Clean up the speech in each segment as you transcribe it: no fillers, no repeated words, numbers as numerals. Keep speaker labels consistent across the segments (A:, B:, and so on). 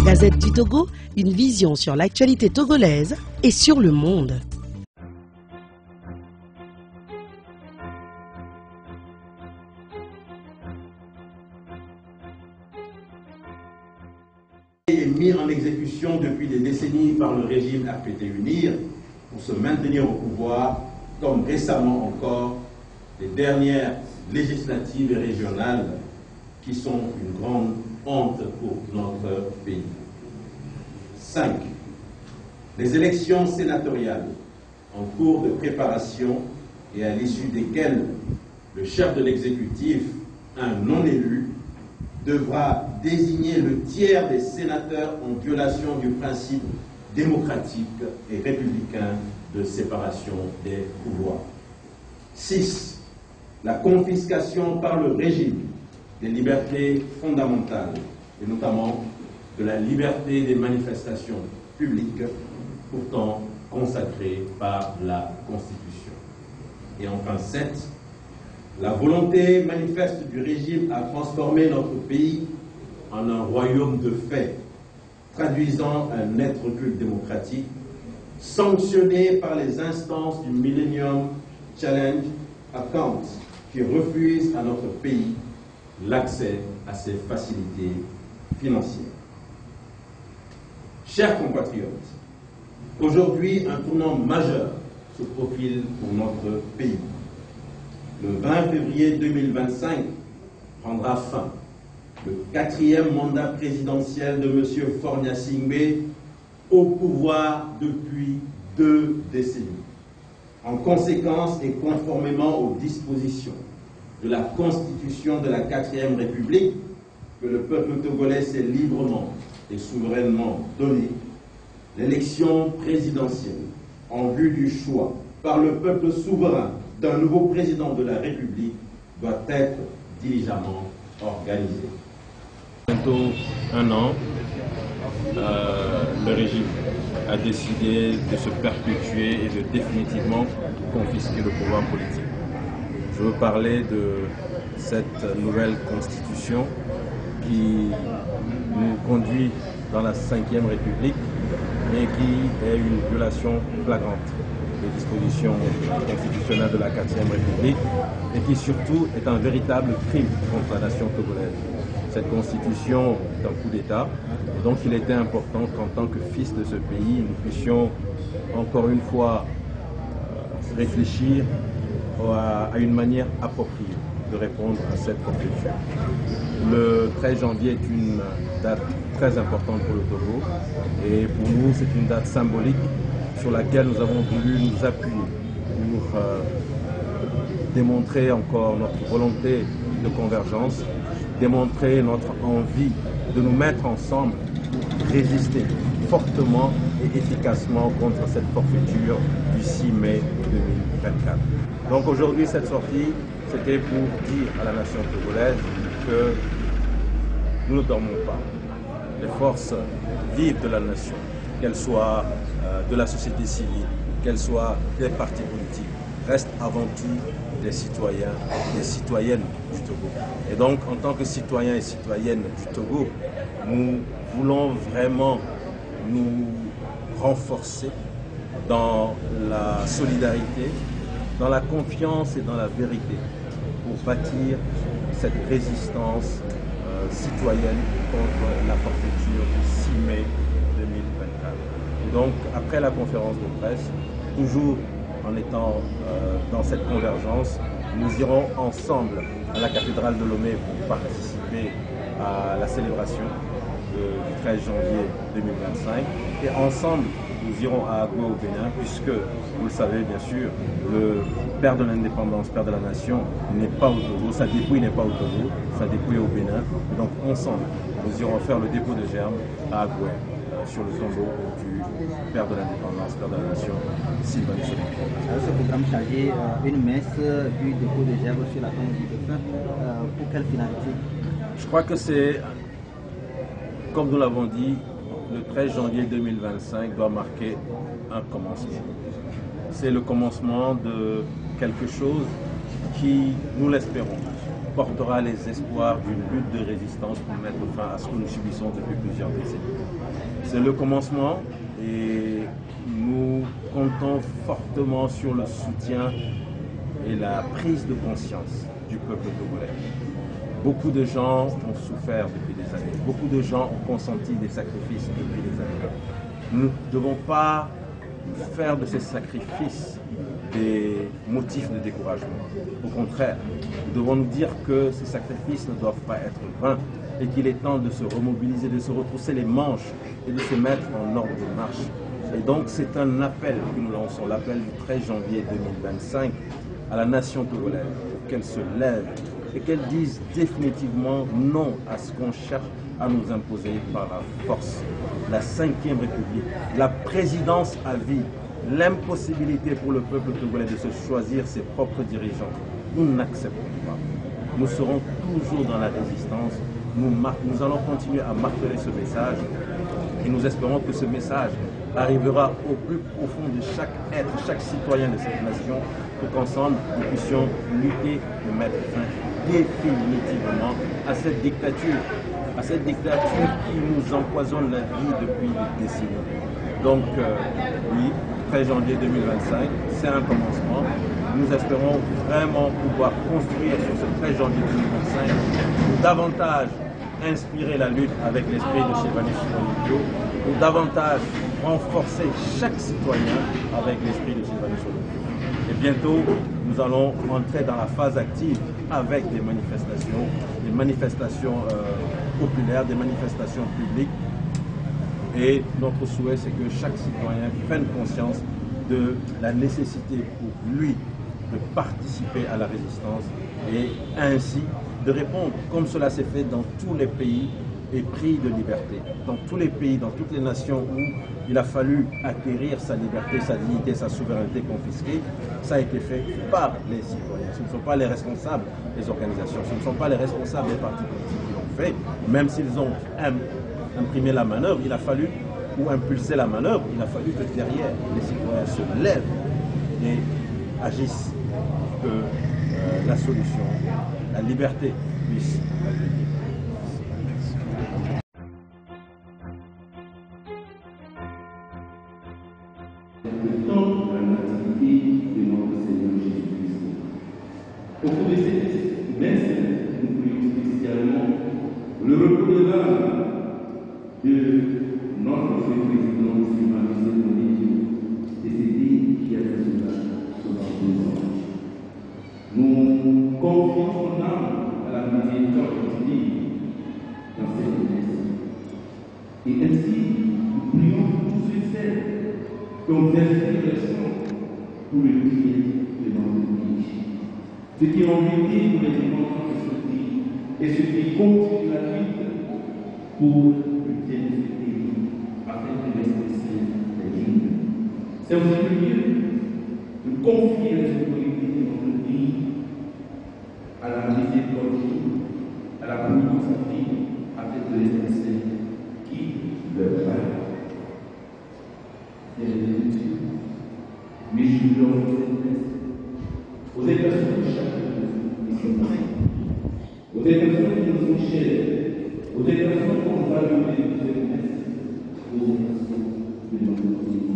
A: Gazette du Togo, une vision sur l'actualité togolaise et sur le monde.
B: Est mis en exécution depuis des décennies par le régime RPT-UNIR pour se maintenir au pouvoir, comme récemment encore les dernières législatives et régionales qui sont une grande honte pour notre pays. 5. Les élections sénatoriales en cours de préparation et à l'issue desquelles le chef de l'exécutif, un non-élu, devra désigner le tiers des sénateurs en violation du principe démocratique et républicain de séparation des pouvoirs. 6. La confiscation par le régime des libertés fondamentales, et notamment de la liberté des manifestations publiques, pourtant consacrée par la Constitution. Et enfin 7. La volonté manifeste du régime à transformer notre pays en un royaume de fait, traduisant un net recul démocratique, sanctionné par les instances du Millennium Challenge Account, qui refusent à notre pays l'accès à ces facilités financières. Chers compatriotes, aujourd'hui un tournant majeur se profile pour notre pays. Le 20 février 2025 prendra fin le 4e mandat présidentiel de M. Faure Gnassingbé au pouvoir depuis 2 décennies. En conséquence et conformément aux dispositions de la Constitution de la 4e République que le peuple togolais s'est librement et souverainement donné, l'élection présidentielle en vue du choix par le peuple souverain d'un nouveau président de la République doit être diligemment organisé.
C: Bientôt un an, le régime a décidé de se perpétuer et de définitivement confisquer le pouvoir politique. Je veux parler de cette nouvelle constitution qui nous conduit dans la 5e République, mais qui est une violation flagrante des dispositions constitutionnelles de la 4e République et qui surtout est un véritable crime contre la nation togolaise. Cette constitution est un coup d'État et donc il était important qu'en tant que fils de ce pays, nous puissions encore une fois réfléchir à une manière appropriée de répondre à cette constitution. Le 13 janvier est une date très importante pour le Togo et pour nous c'est une date symbolique sur laquelle nous avons voulu nous appuyer pour démontrer encore notre volonté de convergence, démontrer notre envie de nous mettre ensemble pour résister fortement et efficacement contre cette forfaiture du 6 mai 2024. Donc aujourd'hui, cette sortie, c'était pour dire à la nation togolaise que nous ne dormons pas. Les forces vives de la nation, qu'elles soient de la société civile, qu'elles soient des partis politiques, restent avant tout des citoyens et des citoyennes du Togo. Et donc, en tant que citoyens et citoyennes du Togo, nous voulons vraiment nous renforcer dans la solidarité, dans la confiance et dans la vérité pour bâtir cette résistance citoyenne contre la forfaiture du 6 mai 2024. Et donc, après la conférence de presse, toujours en étant dans cette convergence, nous irons ensemble à la cathédrale de Lomé pour participer à la célébration du 13 janvier 2025. Et ensemble, nous irons à Agoué au Bénin, puisque, vous le savez bien sûr, le père de l'indépendance, père de la nation, n'est pas au Togo, sa dépouille n'est pas au Togo, sa dépouille est au Bénin. Et donc ensemble, nous irons faire le dépôt de germes à Agoué, sur le tombeau du père de l'indépendance, père de la nation, Sylvain Soleil.
D: Ce programme chargé une messe du dépôt de germes sur la tombe du défunt, pour quelle finalité?
C: Je crois que c'est, comme nous l'avons dit, le 13 janvier 2025 doit marquer un commencement. C'est le commencement de quelque chose qui, nous l'espérons, portera les espoirs d'une lutte de résistance pour mettre fin à ce que nous subissons depuis plusieurs décennies. C'est le commencement et nous comptons fortement sur le soutien et la prise de conscience du peuple togolais. Beaucoup de gens ont souffert depuis des années, beaucoup de gens ont consenti des sacrifices depuis des années. Nous ne devons pas faire de ces sacrifices des motifs de découragement. Au contraire, nous devons nous dire que ces sacrifices ne doivent pas être vains et qu'il est temps de se remobiliser, de se retrousser les manches et de se mettre en ordre de marche. Et donc c'est un appel que nous lançons, l'appel du 13 janvier 2025 à la nation togolaise, pour qu'elle se lève et qu'elle dise définitivement non à ce qu'on cherche à nous imposer par la force. La 5e République, la présidence à vie, l'impossibilité pour le peuple togolais de se choisir ses propres dirigeants. Nous n'acceptons pas. Nous serons toujours dans la résistance. Nous allons continuer à marteler ce message et nous espérons que ce message arrivera au plus profond de chaque être, chaque citoyen de cette nation pour qu'ensemble nous puissions lutter et mettre fin définitivement à cette dictature qui nous empoisonne la vie depuis des décennies. Donc oui, 13 janvier 2025, c'est un commencement. Nous espérons vraiment pouvoir construire sur ce 13 janvier 2025 pour davantage inspirer la lutte avec l'esprit de Chevalier Solondio, pour davantage renforcer chaque citoyen avec l'esprit de Chevalier Solondio. Et bientôt, nous allons entrer dans la phase active avec des manifestations populaires, des manifestations publiques. Et notre souhait, c'est que chaque citoyen prenne conscience de la nécessité pour lui de participer à la résistance et ainsi de répondre, comme cela s'est fait dans tous les pays épris de liberté, dans tous les pays, dans toutes les nations où il a fallu acquérir sa liberté, sa dignité, sa souveraineté confisquée. Ça a été fait par les citoyens. Ce ne sont pas les responsables des organisations, ce ne sont pas les responsables des partis politiques qui l'ont fait, même s'ils ont imprimé la manœuvre, il a fallu, ou impulser la manœuvre, il a fallu que derrière les citoyens se lèvent et agissent pour que la solution, la liberté puisse advenir.
E: Le temps de la nativité de notre Seigneur Jésus-Christ. Au cours de cette messe, nous prions spécialement le repos de l'âme de notre président Sylvain Moïse, décédé qui a fait cela 62 ans. Nous confions son âme à la miséricorde divine dans cette messe. Et ainsi, nous prions pour tous ceux et celles qui ont versé le sang pour le bien de notre pays. Ceux qui ont lutté pour les défenseurs de ce pays et ceux qui continuent la lutte pour le bien de ce pays afin de rester les lignes. C'est aussi le lieu de confier les autorités de notre pays à la miséricorde, à la providence divine afin de les rester qui leur parle. Mais je leur aux intentions de chacun de nous, aux intentions qui nous sont chères, aux intentions qu'on va lever de cette messe, aux intentions de notre pays.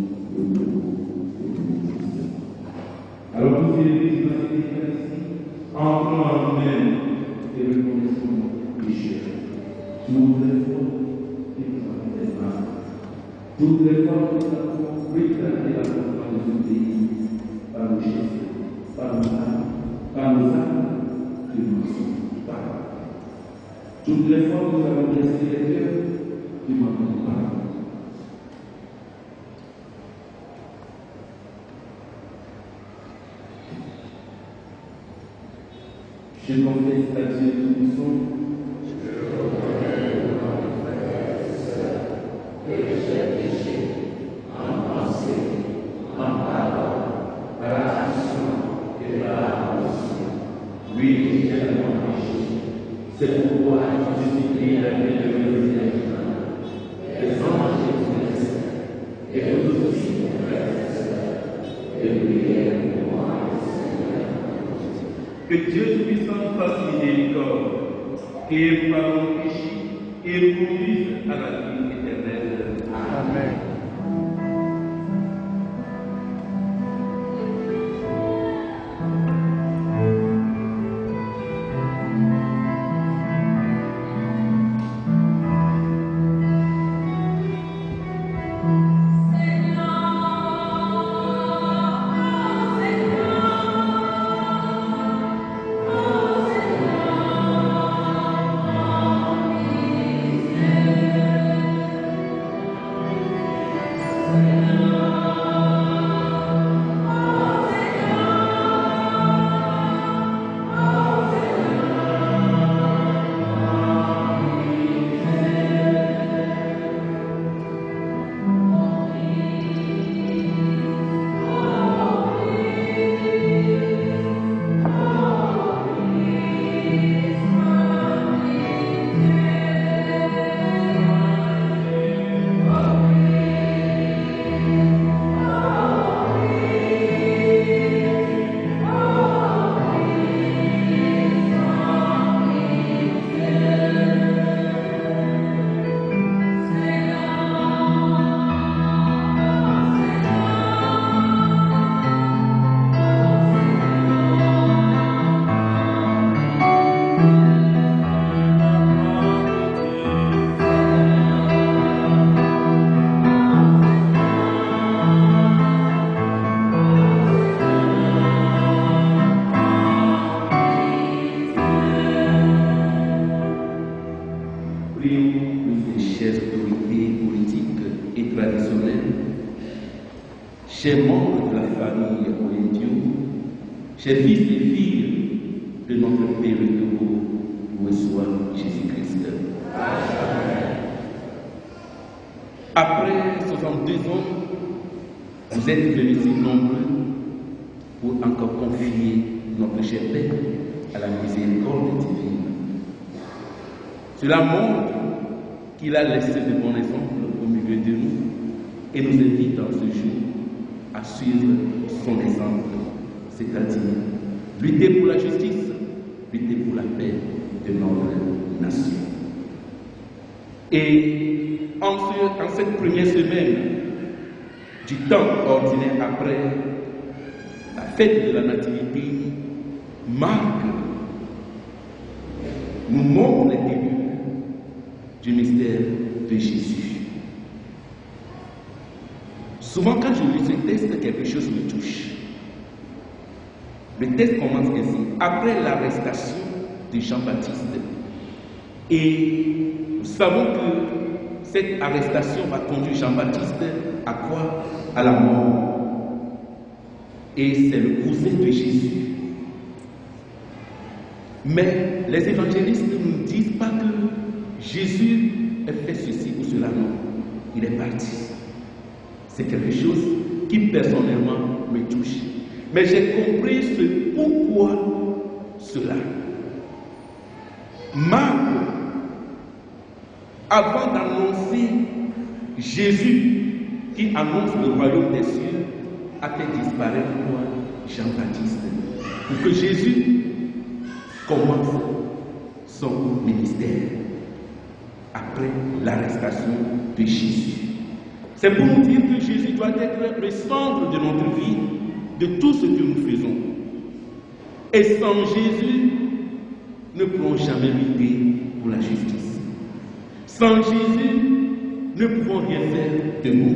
E: Alors nous célébrons cette ici, en prenant en nous-mêmes et reconnaissons nos péchés. Toutes les fois que nous avons fait mal, toutes les fois que nous avons réclamé la transformation de ce pays, par nos gestes, par nos âmes, que nous ne sommes pas. Toutes les fois que nous avons blessé les cœurs, nous n'avons pas. Je confesse à Dieu Tout-Puissant que j'ai péché en pensée, en parole, par l'action et par la pensée. Oui, j'ai tellement péché. C'est pourquoi je supplie la paix de miséricorde, les anges et vous aussi, mon frère et sœur, de prier pour moi, Seigneur. Que Dieu Tout-Puissant fasse miséricorde et pardonne nos péchés et nous conduise à la vie éternelle.
C: Amen.
E: Chers membres de la famille Olympiou, chers fils et filles de notre Père où soit Jésus-Christ. Après 62 ans, vous êtes venus si nombreux pour encore confier notre cher Père à la miséricorde divine. Cela montre qu'il a laissé de bons exemples au milieu de nous et nous invite en ce jour à suivre son exemple, c'est-à-dire lutter pour la justice, lutter pour la paix de notre nation. Et en cette première semaine du temps ordinaire après la fête de la Nativité, Marc nous montre le début du mystère de Jésus. Souvent, quand je lis ce texte, quelque chose me touche. Le texte commence ainsi. Après l'arrestation de Jean-Baptiste, et nous savons que cette arrestation va conduire Jean-Baptiste à quoi? À la mort. Et c'est le cousin de Jésus. Mais les évangélistes ne nous disent pas que Jésus a fait ceci ou cela, non. Il est parti. C'est quelque chose qui personnellement me touche. Mais j'ai compris pourquoi cela. Marc, avant d'annoncer Jésus qui annonce le royaume des cieux, a fait disparaître Jean-Baptiste. Pour que Jésus commence son ministère après l'arrestation de Jésus. C'est pour nous dire que Jésus doit être le centre de notre vie, de tout ce que nous faisons. Et sans Jésus, ne pouvons jamais lutter pour la justice. Sans Jésus, ne pouvons rien faire de bon.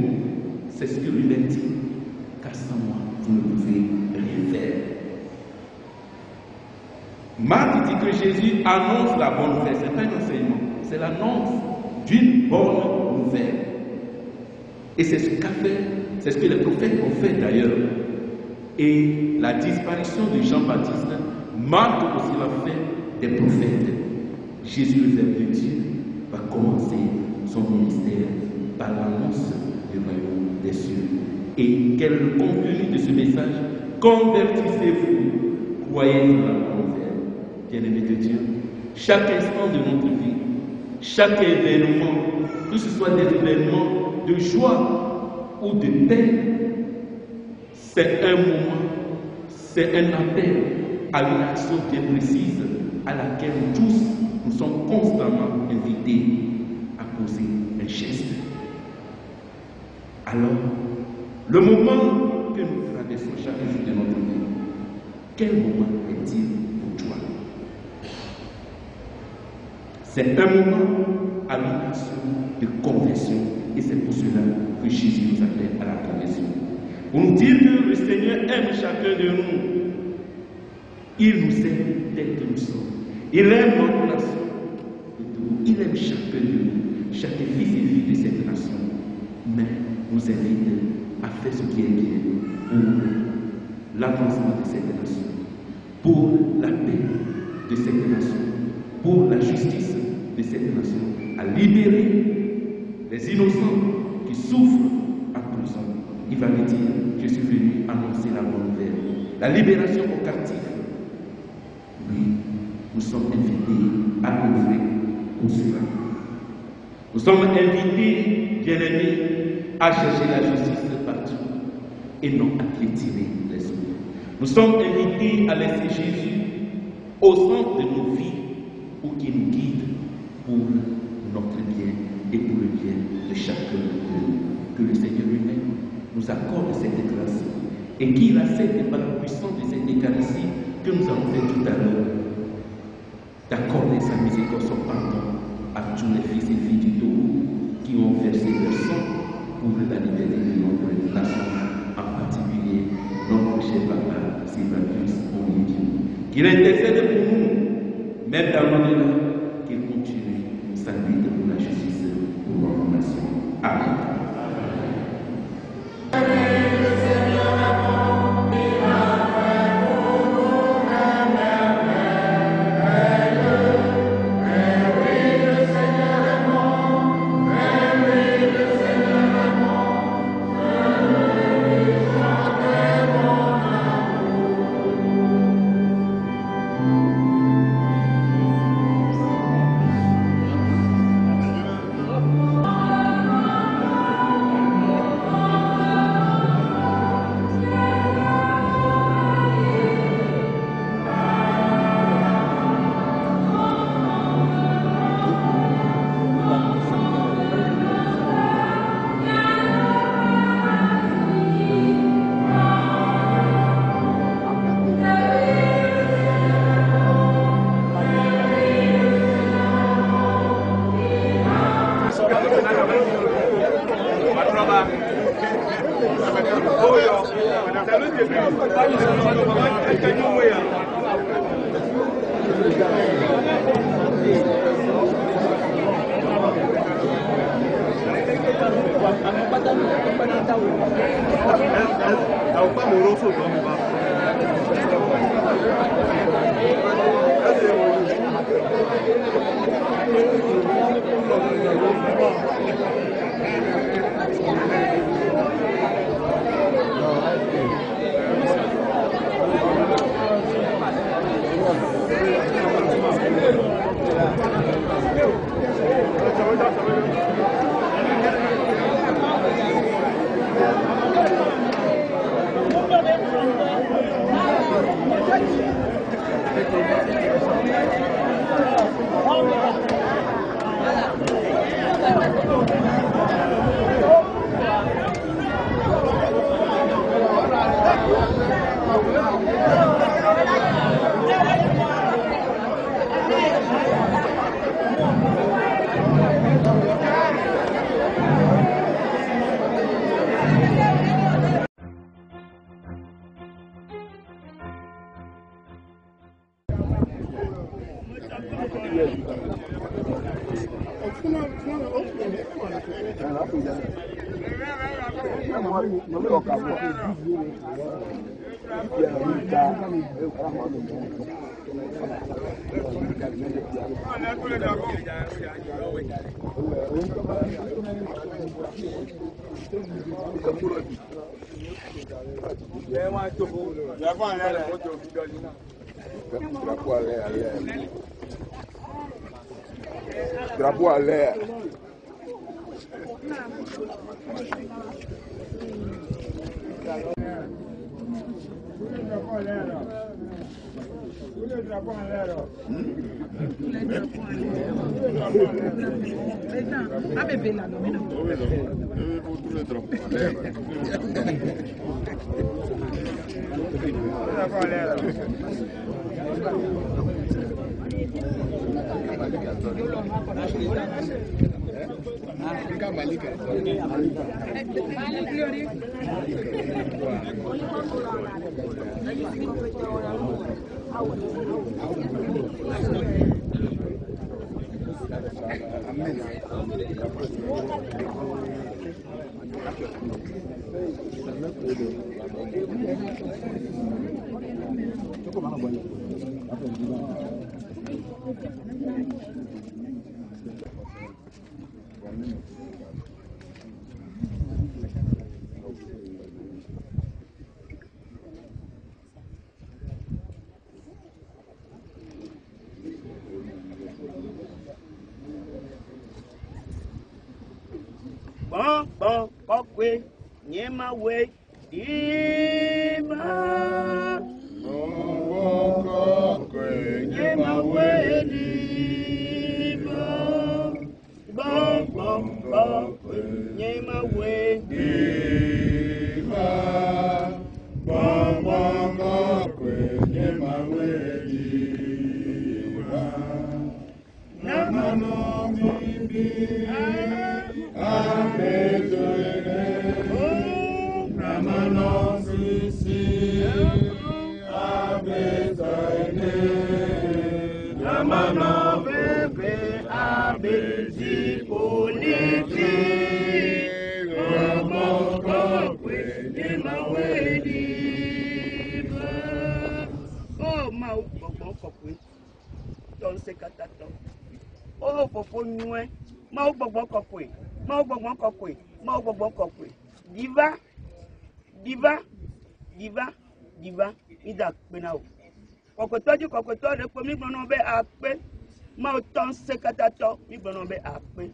E: C'est ce que lui a dit, car sans moi, vous ne pouvez rien faire. Marc dit que Jésus annonce la bonne nouvelle. Ce n'est pas un enseignement, c'est l'annonce d'une bonne nouvelle. Et c'est ce qu'a fait, c'est ce que les prophètes ont fait d'ailleurs. Et la disparition de Jean-Baptiste marque aussi la fin des prophètes. Jésus, le Verbe de Dieu, va commencer son ministère par l'annonce du royaume des cieux. Et quel est le contenu de ce message? Convertissez-vous, croyez dans la bonne nouvelle. Bien-aimés de Dieu, chaque instant de notre vie, chaque événement, que ce soit des événements de joie ou de paix, c'est un moment, c'est un appel à une action bien précise à laquelle tous nous sommes constamment invités à poser un geste. Alors, le moment que nous traversons chaque jour de notre vie, quel moment est-il pour toi? C'est un moment à l'occasion de conversion, et c'est pour cela que Jésus nous appelle à la conversion. Pour nous dire que le Seigneur aime chacun de nous. Il nous aime tel que nous sommes. Il aime notre nation. Il aime chacun de nous, chaque fils et fille de cette nation. Mais nous invite à faire ce qui est bien pour l'avancement de cette nation, pour la paix de cette nation, pour la justice de cette nation, à libérer les innocents qui souffrent en prison. Il va me dire, je suis venu annoncer la bonne nouvelle, la libération aux captifs. Oui, nous sommes invités à œuvrer pour cela. Nous sommes invités, bien-aimés, à chercher la justice partout et non à piétiner les autres. Nous sommes invités à laisser Jésus au centre de nos vies pour qu'il nous guide pour notre bien et pour le bien de chacun de nous. Que le Seigneur lui-même nous accorde cette grâce et qu'il accepte par la puissance de cette Eucharistie que nous avons fait tout à l'heure, d'accorder sa miséricorde, son pardon à tous les fils et filles du Togo qui ont versé leur sang pour la liberté de notre nation, en particulier notre cher papa Sylvanus Olivier. Qu'il intercède pour nous, même dans le monde, qu'il continue sa lutte pour la justice pour notre nation. Amen.
F: Drapeau à l'air. Drapeau à l'air. Les drapeaux en l'air. Ah, mais bien là, non, mais non.
G: Tous les drapeaux en l'air.
H: Bon, kokwe, nyema we, diba.
G: Bon, kokwe,
H: Nyema we, diba. Bon, kokwe, nyema we,
G: diba. Bon, kokwe, nyema we, diba. Namano mimbi. Abezoene, Ramano Sisi, Abezoene,
H: Ramano Bebe, Abezi Politi, Ramano Kokwe, Nyema we, diba. Oh, Mau Kokwe, Don Sekatato. Oh, Popo Nue, Mau Kokwe. Mau kokwe. Diva, ida penao. Kokoto de po mi gbono be ape. Mau ton sekatato mi gbono be ape.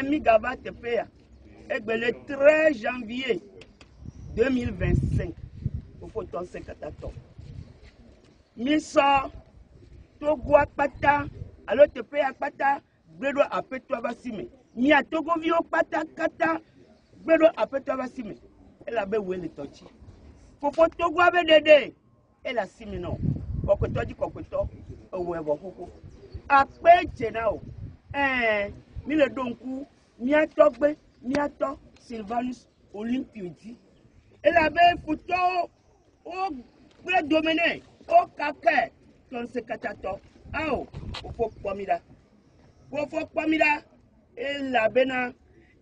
H: Mi gava tepeya. Egbe le 13 janvier 2025. Faut ton sekatato. Mi so to gwa pata, alo tepeya pata, gbedo ape to abasime. Ni a Togo vio pata kata bedo apeto basime ela be wele tochi fofo Togo abe dede ela simi no kokoto owe bo koko ape chena o mi le donku mi atogbe mi ato Sylvanus Olympioidi ela be futo o gbe domene o kake ton se katato ao fofo pomida la bena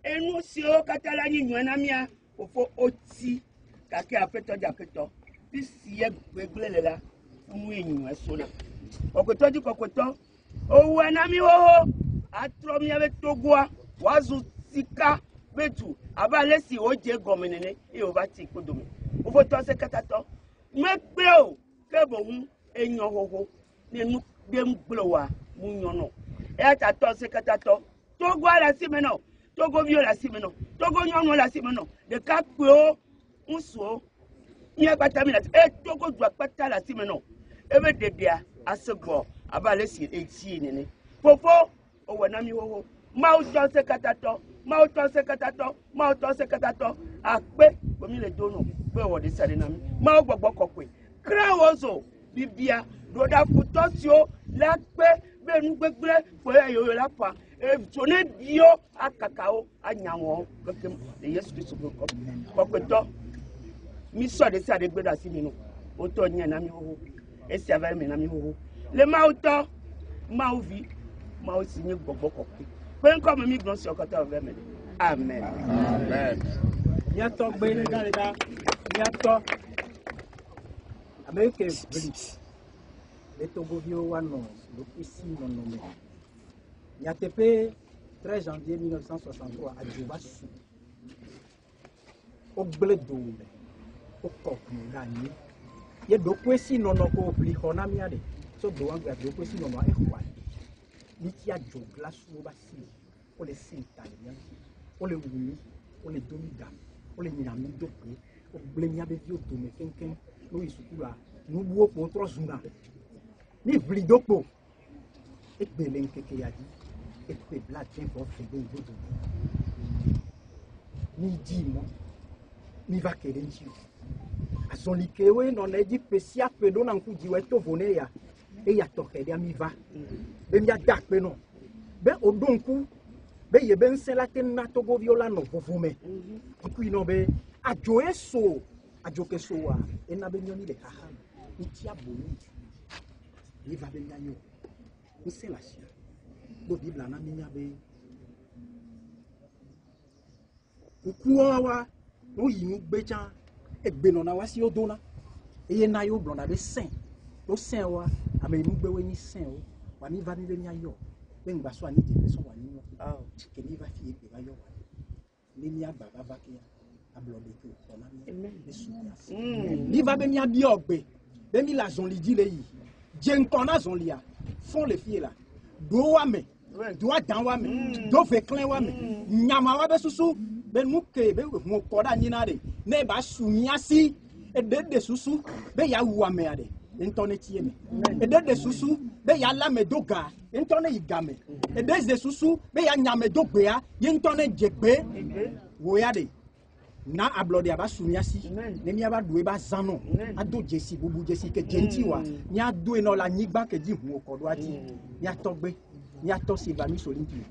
H: enu si o katala ni nyana mia ofo oti kake apeto japeto bisi ye gbegle la unu enyu esona kokoto owu na mi ho atro mi ave Togoa wazu sika betu abale si oje gomenene e o ba ti kodomi ofo to se katato megbe o kebo hu enyo hoho nenu dem gbewa mu nyono e ta to se katato Togo la simeno, Togo vio la simeno, Togo nyono la simeno, de kakpo, unso, nye batamina, Togo doit pata la simeno, ebe dedea, asego, abale si eti nene. Fofo, o wanami ho, mauton se katato, akpe, komi le dono, be wodi sade nami, mau gbogbo kokwe, kra wozo, bibia, doda futosio, lakpe, be nugbegle, foya yo la pa, Jone bio a kakao a nyango kekem de Yesu Kristo ko kokweto mi so de sa de gbeda si mi no o to nya na mi ho e si ava mi na mi ho le mauto mauvi mau si ni gbogbo kokwe pe nko mi gbon si okota of me amen
D: ya to gbe ni dalida ya to America British le Togo vio wano lo isi no me Yatepe 13 janvier 1963 à Djobasu. Au blé d'eau, au coq, gagné. Il y a deux questions non oubliées qu'on a mis à des. So doang ya deux questions non à quoi. Nikia Djoglas ou Bassi. On les Saint-Italien. On les Wumi. On les Domigam. On les Niami Dopé. On blé Niabe Vio Domé Kenken. Nous y sommes là. nous bois pour 3 jours. Ni vlidopo. Et belen keke yadi. Et pe blad bien pour faire des choses. Ni dis-moi. Ni va keren chi. A son likewe non est dit pesia pedo nan ku diwe to vone ya. E ya to kede mi va. Be mi adak pe non. Be odonku. Be ye ben selate na togo viola no vovume. Iku ino be ajo eso. Ajo ke so wa. E na be nyoni de kaha. Iti abonu. Ni va be nyanyo. Ni selasia. Do bibla na minya be. Ukuwa no yinu gbejan egbe no na wa si odona. Eye na yo blonda be saint. Lo saint wa ame mu gbewe ni saint o. Wa ni va ni be nyanyo. Ben gba so ani de so wa ni no. Ah, ke ni va fi pe ba yo wa. Ni mi baba va ke ablonde ke o na mi. Ni va be mi abi ogbe. Be mi la zon li di le yi. Jen kona zon li a. Font les filles là. Do wa me. Do dan wa me. Do fe clan wa me. Nyama wa be susu. Ben muke be mo koda nyina de. Ne ba sumiasi. E de susu. Be ya wa me ade. Intone tie me. E de susu. Be ya la me doga. Intone igame. E de susu. Be ya nyame dogbe ya. Intone jegbe. Wo ya de. Na ablode aba sumiasi ne mi aba do ba zano ado jesi bubu jesi ke genti wa ni ado eno la nyigba ke di hu okodo ati ni atogbe ni atosi ba mi solimpi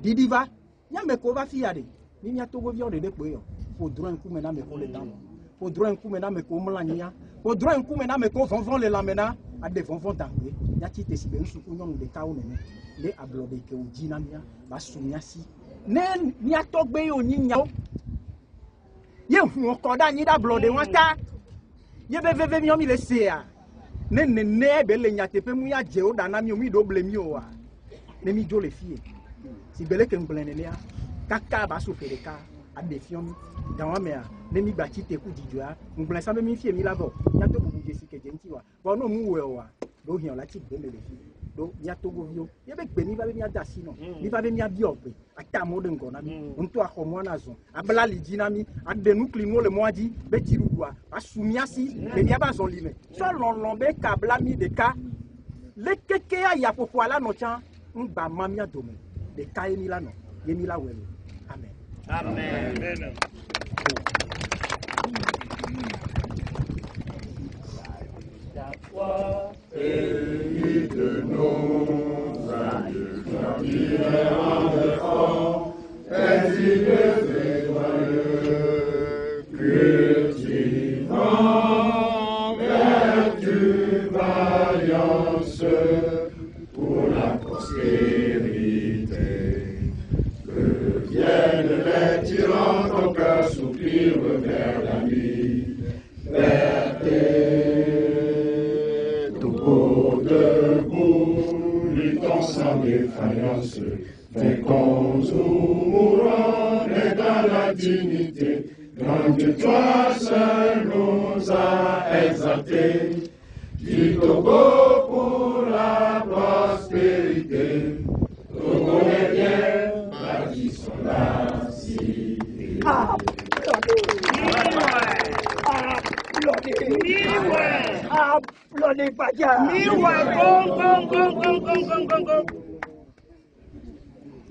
D: didiva nya me ko ba fiade ni nya togo vi ode de pe yo fo dro nku me na me ko le dan fo dro nku me na me ko mla nya fo dro nku me na me ko vonvon le lamena ade vonvon tangbe nya ti tesi be nsu ku nyong de tawo ne le ablode ke o ji na mia ba sumiasi ne ni atogbe yo ni nya ye hu koda ni da blode wanta ye be mi o mi le se a ne be le nyate pe mu ya je o da na mi o mi do ble mi o wa ne mi jo le fie si bele ke mblene ne a kaka ba so fere ka a de fion mi da wa me a ne mi gba ti te ku dijo a mblene sa be mi fie mi la bo ya to bu je si ke je nti wa bo no mu we o wa do hian la ti be me le fie do ya to go vio ye be gbe ni ba be mi ada si no ni ba be mi abi ogbe ata mo de ngona mi nto akomo na zo abla li dina mi ade nukli no le moadi be tirudua asumiasi be mi aba zo lime so lon be ka bla mi de ka le keke ya popo ala no chan ngba mamia domo de ka emi la no ye mi la wele amen amen
G: la foi et de nos adieux en effort ainsi que joyeux cultivant vertu vaillance pour la postérité que viennent les tyrans ton cœur soupire vers la liberté. Debout, luttons sans défaillance, féconds ou mourants, et dans la dignité, quand toi seul nous a exaltés, du Togo pour la prospérité, Togo est bien, bâtissons la cité.
D: Applaudez Padia. Il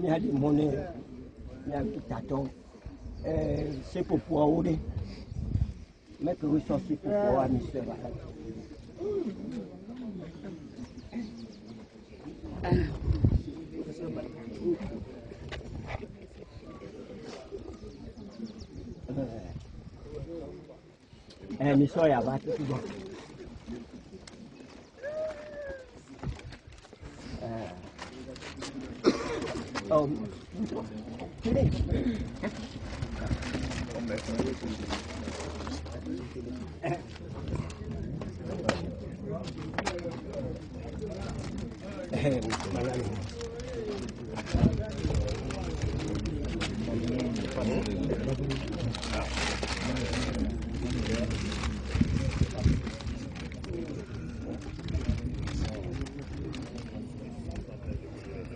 D: y a des monnaies, il y a des tâtons. C'est pour pouvoir ouvrir. Mais que vous sortez pour pouvoir me faire. Mi soy abajo.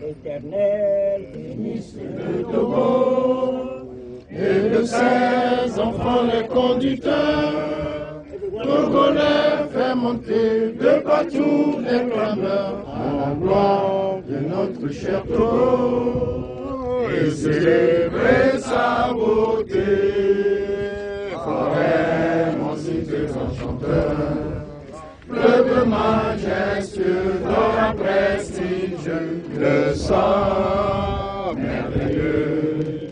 D: Éternel, bénisse le Togo
G: et de ses enfants les conducteurs, Togolais, fais monter de partout les clameurs en gloire de notre cher Togo et célébrer sa beauté. Forêt, mon cité enchanteur, fleuve majestueux, d'or prestige, le sang merveilleux.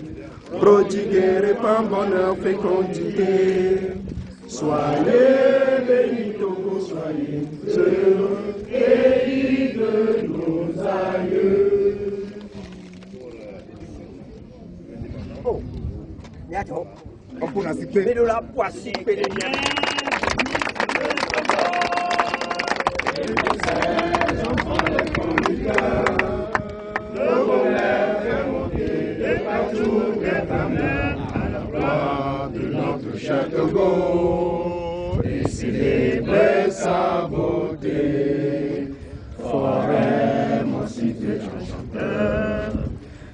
G: Prodiguer, répand bonheur, fécondité. Soyez bénis, Togo, soyez heureux, pays de nos aïeux.
D: Oh, bientôt. Mais de la poissy,
G: de notre cher Togo et célébrer sa beauté. Forêt, mon cité enchanteur,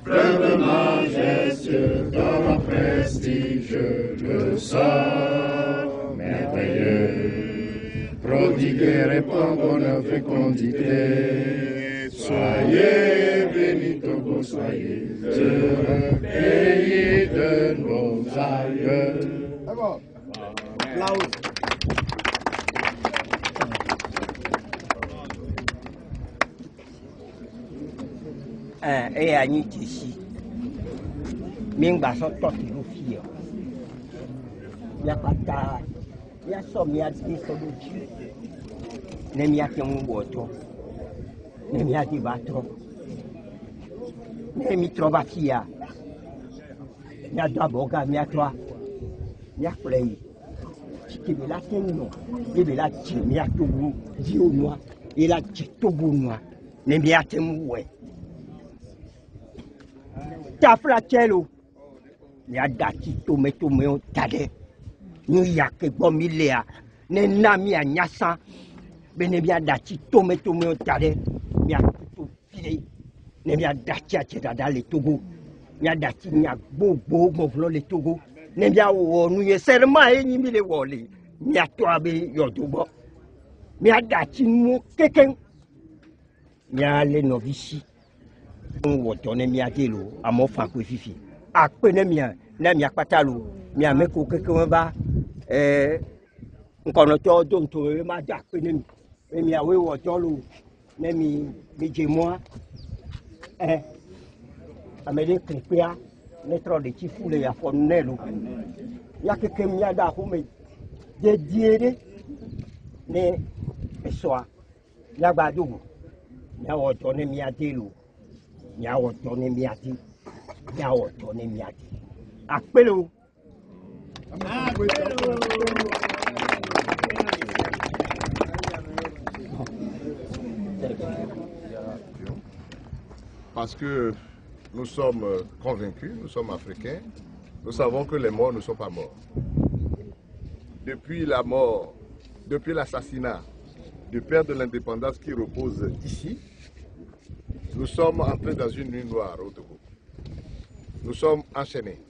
G: fleuve majestueux, d'or prestige, le sang merveilleux. Prodiguer, répand bonheur, fécondité. Soyez bénis, Togo, soyez heureux, pays de nos aïeux.
D: Et à ici, Mingba sont tous les filles. Il n'y a pas de il y a ça, il y a des solutions. Il y a des motos, il y a des bateaux, il y a des trovatillas, il y a des abogas, il y a toi, il y a play. Il y a la tenue, il y a la tine, il y a tout le monde, il y a tout le monde, il y a tout le monde. Taflatelo, ya dati tome o tade, New York bomilea, ne nami a nyasa, benebia dati tome o tade, mia tutu fide, ne mia dati a tcheda le Togo, mia dati mia bobo movlo le Togo, ne mia o nuye serma e nyimi le wole, mia toabe yodobo, mia dati mo keken, mia le novici. On ne mia delo à mon franco fifi a pene mia na mia patalo mia meko keke ba nkono to don to ma ja pene mi mia we wo tolo ne mi je moi amede kripia ne tro de chifule ya fonelo ya keke mia da ko me de diere ne soa ya gba dogo ya wo to ne mia delo Yawo toni miati, yawo toni miati. Apelo.
G: Parce que nous sommes convaincus, nous sommes africains, nous savons que les morts ne sont pas morts. Depuis la mort, depuis l'assassinat du père de l'indépendance qui repose ici, nous sommes entrés dans une nuit noire au Togo. Nous sommes enchaînés.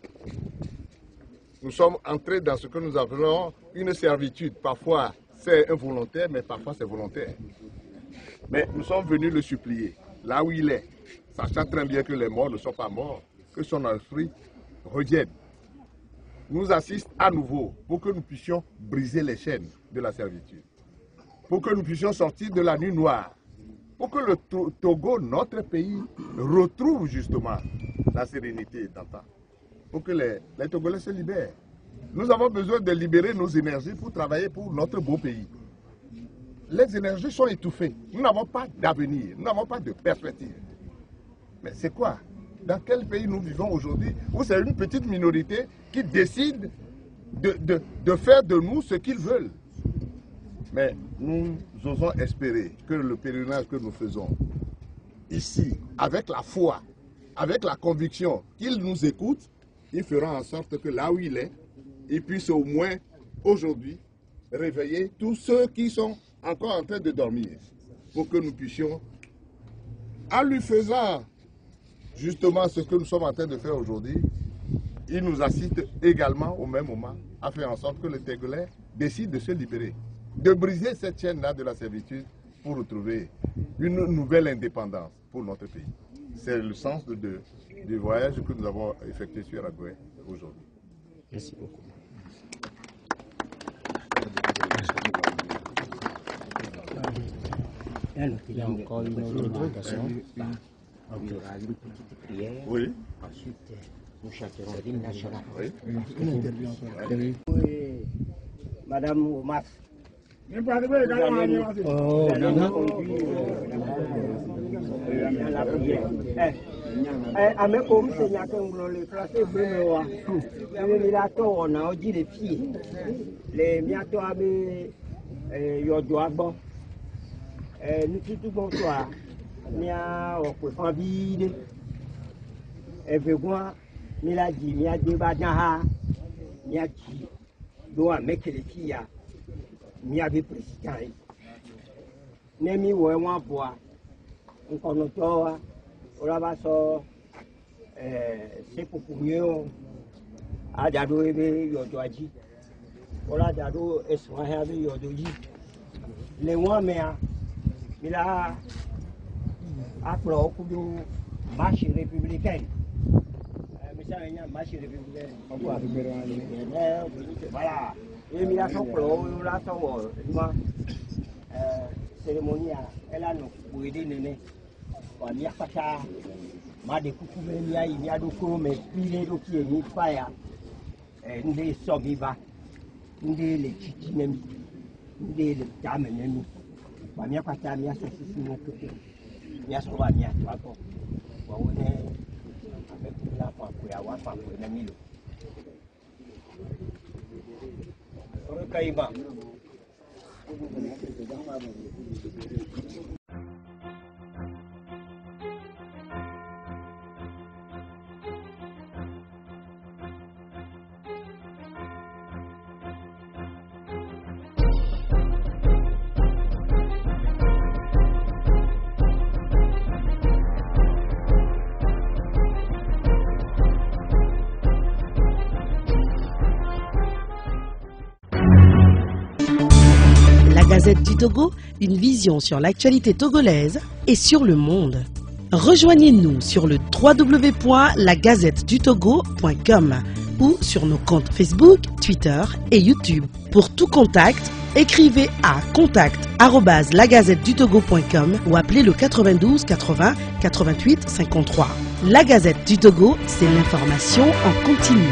G: Nous sommes entrés dans ce que nous appelons une servitude. Parfois c'est involontaire, mais parfois c'est volontaire. Mais nous sommes venus le supplier, là où il est, sachant très bien que les morts ne sont pas morts, que son esprit revienne. Nous assiste à nouveau pour que nous puissions briser les chaînes de la servitude, pour que nous puissions sortir de la nuit noire, pour que le Togo, notre pays, retrouve justement la sérénité d'antan, pour que les Togolais se libèrent. Nous avons besoin de libérer nos énergies pour travailler pour notre beau pays. Les énergies sont étouffées. Nous n'avons pas d'avenir, nous n'avons pas de perspective. Mais c'est quoi? Dans quel pays nous vivons aujourd'hui où c'est une petite minorité qui décide de faire de nous ce qu'ils veulent? Mais nous osons espérer que le pèlerinage que nous faisons ici, avec la foi, avec la conviction qu'il nous écoute, il fera en sorte que là où il est, il puisse au moins aujourd'hui réveiller tous ceux qui sont encore en train de dormir, pour que nous puissions, en lui faisant justement ce que nous sommes en train de faire aujourd'hui, il nous assiste également au même moment à faire en sorte que les Togolais décident de se libérer. de briser cette chaîne-là de la servitude pour retrouver une nouvelle indépendance pour notre pays. C'est le sens du voyage que nous avons effectué sur Agoué aujourd'hui.
D: Merci beaucoup. Il y a encore une autre invocation. Il y aura une petite prière.
G: Oui.
D: Ensuite, nous chanterons l'hymne national.
G: Oui.
H: Madame Omas.
D: Oh,
H: Dans la prière. Avec comme c'est n'y a qu'un gros le tracé bleu. Les milatons, on a dit les filles. Les milatons avaient Yodoabo. Nous tout bonsoir. Mia au point vide. Et veut voir, mia dit, mia débat mia dit, doit mettre les filles. Mi avait président. Nemi oué bois. On connaît toi. On va so. C'est pour mieux. A dado ebe yodoaji. On a dado eswa ebe yodoji. Les mois mais il a appelé au coup de marche républicaine. Mais ça il y a marche républicaine. Voilà. Et il a son plan, il a son cérémonie, elle a nos aider néné. Il y a pas ça, ma de coucou, il y a de quoi, mais il est au pied, il faut ya. Il est sobiva, il est les chichis nemi, il est les dames nemi. Il y a pas ça, il y a ça, c'est mon côté. Il y a ce qu'on va dire, tu vois, on est avec la femme, il y a une femme, il y a mille. Caïma.
A: Gazette du Togo, une vision sur l'actualité togolaise et sur le monde. Rejoignez-nous sur le www.lagazettedutogo.com ou sur nos comptes Facebook, Twitter et YouTube. Pour tout contact, écrivez à contact@lagazettedutogo.com ou appelez le 92 80 88 53. La Gazette du Togo, c'est l'information en continu.